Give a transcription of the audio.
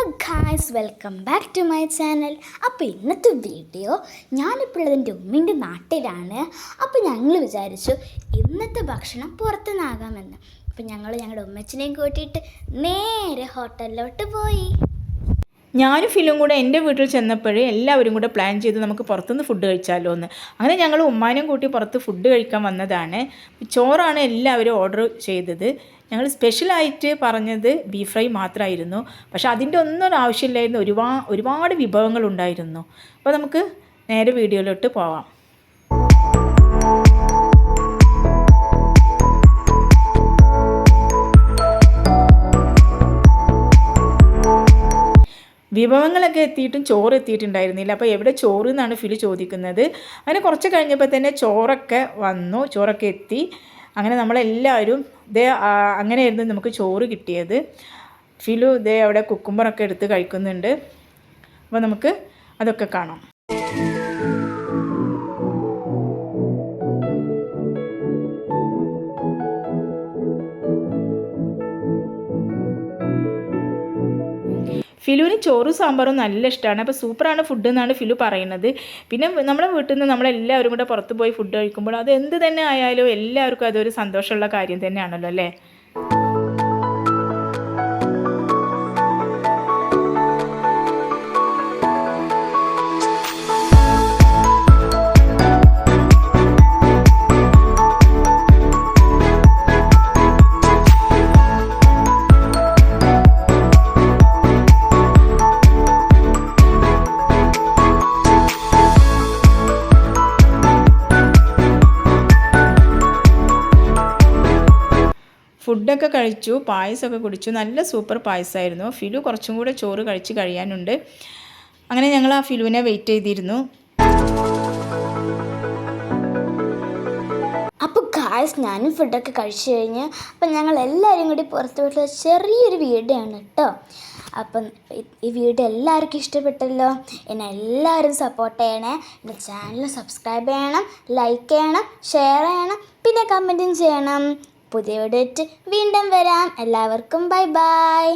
Guys, welcome back to my channel. അപ്പോൾ ഇന്നത്തെ video ഞാനിപ്പോൾ എൻ്റെ ഉമ്മിൻ്റെ നാട്ടിലാണ്. അപ്പോൾ ഞങ്ങൾ വിചാരിച്ചു ഇന്നത്തെ ഭക്ഷണം പുറത്തുനിന്നാകാമെന്ന്. അപ്പോൾ ഞങ്ങൾ ഞങ്ങളുടെ ഉമ്മച്ചിനെയും കൂട്ടിയിട്ട് നേരെ ഹോട്ടലിലോട്ട് പോയി. ഞാനും ഫിലും കൂടെ എൻ്റെ വീട്ടിൽ ചെന്നപ്പോഴേ എല്ലാവരും കൂടെ പ്ലാൻ ചെയ്തു നമുക്ക് പുറത്തുനിന്ന് ഫുഡ് കഴിച്ചാലോ എന്ന്. അങ്ങനെ ഞങ്ങൾ ഉമ്മാനെയും കൂട്ടി പുറത്ത് ഫുഡ് കഴിക്കാൻ വന്നതാണ്. ചോറാണ് എല്ലാവരും ഓർഡർ ചെയ്തത്. ഞങ്ങൾ സ്പെഷ്യലായിട്ട് പറഞ്ഞത് ബീഫ് ഫ്രൈ മാത്രമായിരുന്നു. പക്ഷേ അതിൻ്റെ ഒന്നും ആവശ്യമില്ലായിരുന്നു. ഒരുപാട് വിഭവങ്ങളുണ്ടായിരുന്നു. അപ്പോൾ നമുക്ക് നേരെ വീഡിയോയിലോട്ട് പോവാം. വിഭവങ്ങളൊക്കെ എത്തിയിട്ടും ചോറ് എത്തിയിട്ടുണ്ടായിരുന്നില്ല. അപ്പോൾ എവിടെ ചോറ് എന്നാണ് ഫിലു ചോദിക്കുന്നത്. അങ്ങനെ കുറച്ച് കഴിഞ്ഞപ്പോൾ തന്നെ ചോറൊക്കെ വന്നു, ചോറൊക്കെ എത്തി. അങ്ങനെ നമ്മളെല്ലാവരും അങ്ങനെയായിരുന്നു നമുക്ക് ചോറ് കിട്ടിയത്. ഫിലു അവിടെ കുക്കുംബറൊക്കെ എടുത്ത് കഴിക്കുന്നുണ്ട്. അപ്പോൾ നമുക്ക് അതൊക്കെ കാണാം. ഫിലുവിന് ചോറും സാമ്പാറും നല്ല ഇഷ്ടമാണ്. അപ്പോൾ സൂപ്പറാണ് ഫുഡ് എന്നാണ് ഫിലു പറയുന്നത്. പിന്നെ നമ്മുടെ വീട്ടിൽ നിന്ന് നമ്മളെല്ലാവരും കൂടെ പുറത്ത് പോയി ഫുഡ് കഴിക്കുമ്പോൾ അത് എന്ത് തന്നെ ആയാലും എല്ലാവർക്കും അതൊരു സന്തോഷമുള്ള കാര്യം തന്നെയാണല്ലോ അല്ലേ. ഫുഡൊക്കെ കഴിച്ചു, പായസമൊക്കെ കുടിച്ചു. നല്ല സൂപ്പർ പായസമായിരുന്നു. ഫിലു കുറച്ചും കൂടെ ചോറ് കഴിച്ച് കഴിയാനുണ്ട്. അങ്ങനെ ഞങ്ങൾ ആ ഫിലുവിനെ വെയിറ്റ് ചെയ്തിരുന്നു. അപ്പോൾ ഗായ്സ്, ഞാനും ഫുഡൊക്കെ കഴിച്ചു കഴിഞ്ഞ് അപ്പം ഞങ്ങൾ എല്ലാവരും കൂടി പുറത്ത് പോയിട്ടുള്ള ചെറിയൊരു വീഡിയോ ആണ് കേട്ടോ. അപ്പം ഈ വീഡിയോ എല്ലാവർക്കും ഇഷ്ടപ്പെട്ടല്ലോ. എന്നെ എല്ലാവരും സപ്പോർട്ട് ചെയ്യണേ. എൻ്റെ ചാനൽ സബ്സ്ക്രൈബ് ചെയ്യണം, ലൈക്ക് ചെയ്യണം, ഷെയർ ചെയ്യണം, പിന്നെ കമൻറ്റും ചെയ്യണം. പുതിയ വീഡിയോ വീണ്ടും വരാം. എല്ലാവർക്കും ബൈ ബൈ.